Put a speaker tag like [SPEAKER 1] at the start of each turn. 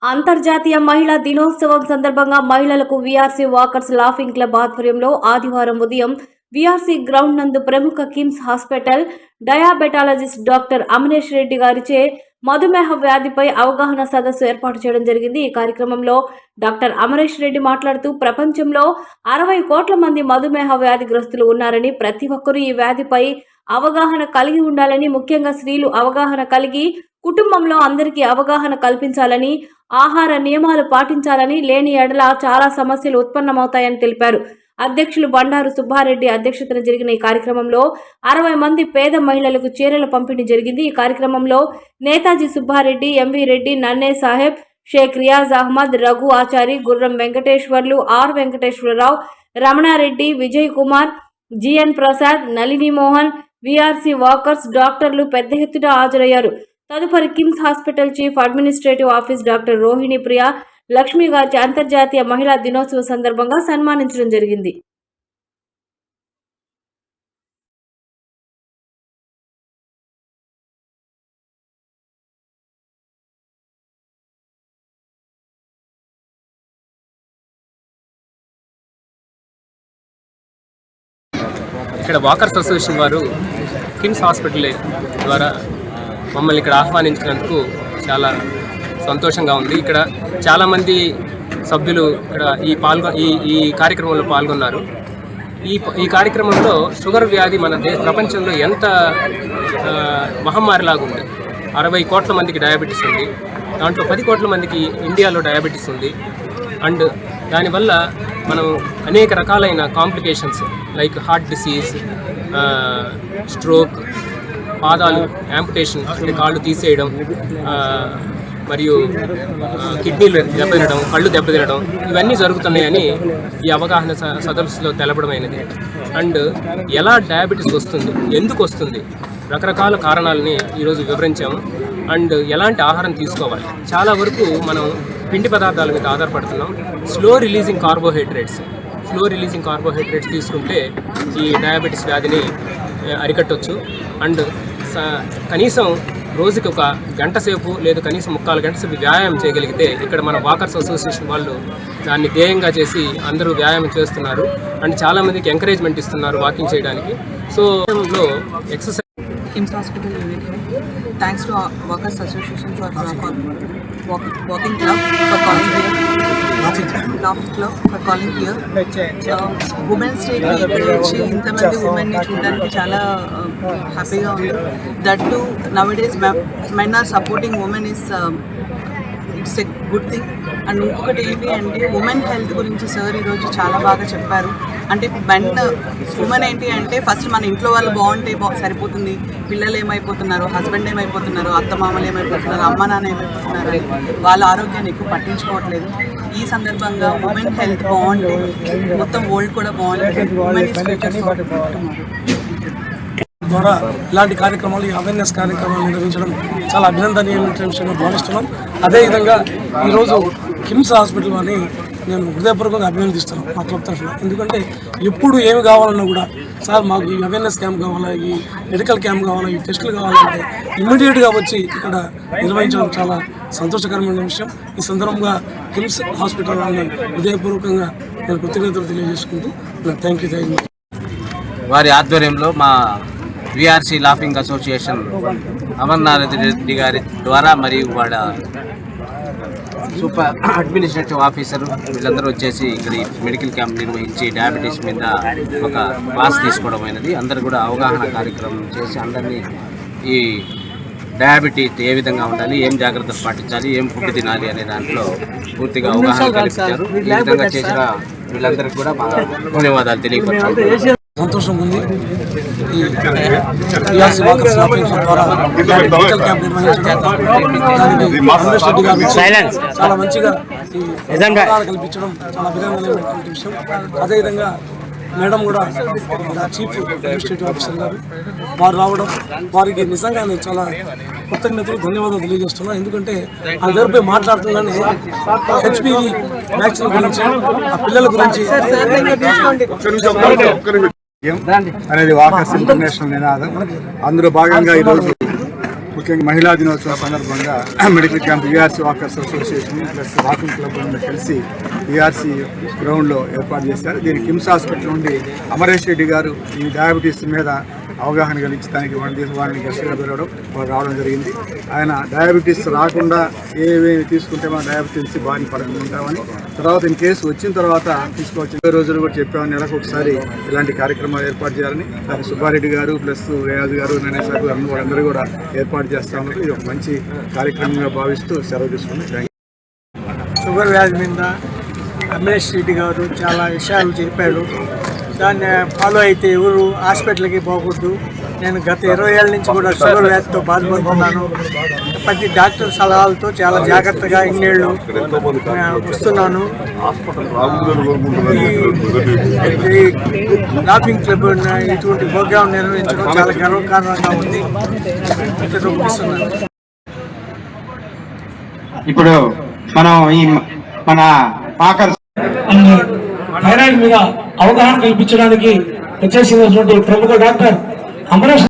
[SPEAKER 1] అంతర్జాతీయ మహిళా దినోత్సవం సందర్భంగా మహిళలకు వీఆర్సీ వాకర్స్ లాఫింగ్ క్లబ్ ఆధ్వర్యంలో ఆదివారం ఉదయం వీఆర్సీ గ్రౌండ్ నందు ప్రముఖ KIMS hospital diabetologist doctor Amaresh Reddy గారిచే మధుమేహ వ్యాధిపై అవగాహన సదస్సు ఏర్పాటు చేయడం జరిగింది. ఈ కార్యక్రమంలో డాక్టర్ అమరేష్ రెడ్డి మాట్లాడుతూ ప్రపంచంలో 60 కోట్ల మంది మధుమేహ వ్యాధిగ్రస్తులు ఉన్నారని, ప్రతి ఒక్కరూ ఈ వ్యాధిపై అవగాహన కలిగి ఉండాలని, ముఖ్యంగా స్త్రీలు అవగాహన కలిగి కుటుంబంలో అందరికీ అవగాహన కల్పించాలని, ఆహార నియమాలు పాటించాలని, లేని ఎడల చాలా సమస్యలు ఉత్పన్నమవుతాయని తెలిపారు. అధ్యక్షులు బండారు సుబ్బారెడ్డి అధ్యక్షతన జరిగిన ఈ కార్యక్రమంలో 60 మంది పేద మహిళలకు చీరల పంపిణీ జరిగింది. ఈ కార్యక్రమంలో నేతాజీ సుబ్బారెడ్డి, ఎంవి రెడ్డి, నన్నే సాహెబ్, షేక్ రియాజ్ అహ్మద్, రఘు ఆచారి, గుర్రం Venkateswarlu, are Venkateswararao, Ramanareddy, Vijay Kumar, GN Prasad, Nalini Mohan, VRC walkers, డాక్టర్లు పెద్ద ఎత్తున హాజరయ్యారు. తదుపరి KIMS hospital chief administrative office doctor Rohini Priya Lakshmi గారి అంతర్జాతీయ మహిళా దినోత్సవ సందర్భంగా సన్మానించడం జరిగింది.
[SPEAKER 2] ఇక్కడ వాకర్స్ అసోసియేషన్ వారు కిమ్స్ హాస్పిటల్ ద్వారా మమ్మల్ని ఇక్కడ ఆహ్వానించినందుకు చాలా సంతోషంగా ఉంది. ఇక్కడ చాలామంది సభ్యులు ఇక్కడ ఈ కార్యక్రమంలో పాల్గొన్నారు. ఈ కార్యక్రమంలో షుగర్ వ్యాధి మన ప్రపంచంలో ఎంత మహమ్మారిలాగా ఉంది. 60 కోట్ల మందికి డయాబెటీస్ ఉంది. దాంట్లో 10 కోట్ల మందికి ఇండియాలో డయాబెటీస్ ఉంది. అండ్ దానివల్ల మనం అనేక రకాలైన complications like heart disease, stroke, పాదాలు యాంపుటేషన్ అంటే కాళ్ళు తీసేయడం, మరియు కిడ్నీలు దెబ్బతినడం, కళ్ళు దెబ్బతినడం, ఇవన్నీ జరుగుతున్నాయని ఈ అవగాహన సదస్సులో తెలపడమైనది. అండ్ ఎలా డయాబెటీస్ వస్తుంది, ఎందుకు వస్తుంది, రకరకాల కారణాలని ఈరోజు వివరించాము. అండ్ ఎలాంటి ఆహారం తీసుకోవాలి. చాలా వరకు మనం పిండి పదార్థాల మీద ఆధారపడుతున్నాం. స్లో రిలీజింగ్ కార్బోహైడ్రేట్స్ తీసుకుంటే ఈ డయాబెటీస్ వ్యాధిని అరికట్టవచ్చు. అండ్ కనీసం రోజుకి 1 గంట సేపు లేదా కనీసం 3/4 గంట సేపు వ్యాయామం చేయగలిగితే, ఇక్కడ మన వాకర్స్ అసోసియేషన్ వాళ్ళు దాన్ని ధ్యేయంగా చేసి అందరూ వ్యాయామం చేస్తున్నారు. అండ్ చాలామందికి ఎంకరేజ్మెంట్ ఇస్తున్నారు వాకింగ్ చేయడానికి. So exercise
[SPEAKER 3] Kims Hospital unit. Thanks to Workers Association for walking club for calling here. Laughing club for calling here. Women's Day ki ikkada vachi intamandi women ni chuddaniki chaala happyga undi. That too nowadays men are supporting women is it's a good thing. And ఇంకొకటి ఏంటి అంటే women health గురించి sir ఈరోజు చాలా బాగా చెప్పారు. అంటే women ఏంటి అంటే ఫస్ట్ మన ఇంట్లో వాళ్ళు బాగుంటే సరిపోతుంది. పిల్లలు ఏమైపోతున్నారు, హస్బెండ్ ఏమైపోతున్నారు, అత్తమామలు ఏమైపోతున్నారు, అమ్మ నాన్న ఏమైపోతున్నారు అని వాళ్ళ ఆరోగ్యాన్ని ఎక్కువ పట్టించుకోవట్లేదు. ఈ సందర్భంగా ఉమెన్ హెల్త్ బాగుంటే మొత్తం వరల్డ్ కూడా బాగుంటుంది. ఉమెన్ ఇస్ ఫ్యూచర్
[SPEAKER 4] ద్వారా ఇలాంటి కార్యక్రమాలు, ఈ అవేర్నెస్ కార్యక్రమాలు నిర్వహించడం చాలా అభినందనీయమైన విషయంగా భావిస్తున్నాం. అదేవిధంగా ఈరోజు కిమ్స్ హాస్పిటల్ అని నేను హృదయపూర్వకంగా అభినందిస్తున్నాను మా క్లబ్ తరఫున. ఎందుకంటే ఎప్పుడు ఏమి కావాలన్నా కూడా, సార్ మాకు ఈ అవేర్నెస్ క్యాంప్ కావాలా, ఈ మెడికల్ క్యాంప్ కావాలా, ఈ టెస్టులు కావాలంటే ఇమ్మీడియట్గా వచ్చి ఇక్కడ నిర్వహించడం చాలా సంతోషకరమైన విషయం. ఈ సందర్భంగా కిమ్స్ హాస్పిటల్ అని హృదయపూర్వకంగా నేను కృతజ్ఞతలు తెలియజేసుకుంటూ థ్యాంక్ యూ వెరీ మచ్.
[SPEAKER 5] వారి ఆధ్వర్యంలో మా VRC laughing association Amarnath Reddy గారి ద్వారా మరియు వాళ్ళ సూపర్ అడ్మినిస్ట్రేటివ్ ఆఫీసర్ వీళ్ళందరూ వచ్చేసి ఇక్కడ మెడికల్ క్యాంప్ నిర్వహించి డయాబెటీస్ మీద ఒక క్లాస్ తీసుకోవడం అయినది. అందరూ కూడా అవగాహన కార్యక్రమం చేసి అందరినీ ఈ డయాబెటీస్ ఏ విధంగా ఉండాలి, ఏం జాగ్రత్తలు పాటించాలి, ఏం ఫుడ్ తినాలి అనే దాంట్లో పూర్తిగా అవగాహన కల్పించారు. ఈ విధంగా చేసిన వీళ్ళందరికీ కూడా మా ధన్యవాదాలు తెలియపరచారు.
[SPEAKER 4] సంతోషం ఉంది. ఈ వీఆర్సీ వాకర్స్ లాఫింగ్ క్లబ్ ద్వారా మెడికల్ క్యాంప్ నిర్వహించడం, చాలా మంచిగా కల్పించడం చాలా అభినందనమైనటువంటి విషయం. అదేవిధంగా మేడం కూడా చీఫ్ అడ్మినిస్ట్రేటివ్ ఆఫీసర్ గారు వారు రావడం, వారికి నిజంగా నేను చాలా కృతజ్ఞతలు ధన్యవాదాలు తెలియజేస్తున్నాను. ఎందుకంటే ఆ దగ్గరపై మాట్లాడుతున్నాను హెచ్పివి వ్యాక్సిన్ గురించి, ఆ పిల్లల గురించి
[SPEAKER 6] అనేది వాకర్స్ ఇంటర్నేషనల్ నినాదం. అందులో భాగంగా ఈరోజు ముఖ్యంగా మహిళా దినోత్సవం సందర్భంగా medical camp BRC walkers association plus walking club కలిసి బీఆర్సీ గ్రౌండ్లో ఏర్పాటు చేశారు. దీనికి కిమ్స్ హాస్పిటల్ నుండి అమరేష్ రెడ్డి గారు ఈ డయాబెటీస్ మీద అవగాహన కలిగించడానికి వారిని గెస్ట్గా పిలవడం రావడం జరిగింది. ఆయన డయాబెటీస్ రాకుండా ఏవేమి తీసుకుంటే మనం డయాబెటీస్ బారిన పడుతుంటామని, తర్వాత ఇన్ కేసు వచ్చిన తర్వాత తీసుకోవచ్చు 20 రోజులు కూడా చెప్పామని, నెలకు ఒకసారి ఇలాంటి కార్యక్రమాలు ఏర్పాటు చేయాలని దాన్ని సుబ్బారెడ్డి గారు ప్లస్ రియాజ్ గారు నరేష్ గారు అందరూ కూడా ఏర్పాటు చేస్తా ఉన్నారు. ఇది ఒక మంచి కార్యక్రమంగా భావిస్తూ సెలవు తీసుకున్నాం.
[SPEAKER 7] షుగర్ వ్యాధి మీద అమరేష్ రెడ్డి గారు చాలా విషయాలు చెప్పాడు. దాన్ని ఫాలో అయితే ఎవరు హాస్పిటల్కి పోకూడదు. నేను గత 20 ఏళ్ళ నుంచి కూడా షుగర్ వ్యాధితో బాధపడుతున్నాను. ప్రతి డాక్టర్ సలహాలతో చాలా జాగ్రత్తగా ఇన్నేళ్ళు వస్తున్నాను. ఈ లాఫింగ్ క్లబ్ ఇటువంటి ప్రోగ్రాం నిర్వహించడం చాలా గర్వకారణంగా ఉంది.
[SPEAKER 8] ఇప్పుడు మనం మన వాకర్స్
[SPEAKER 4] థైరాయిడ్ మీద అవగాహన కల్పించడానికి వచ్చేసినటువంటి ప్రముఖ డాక్టర్ అమరేష్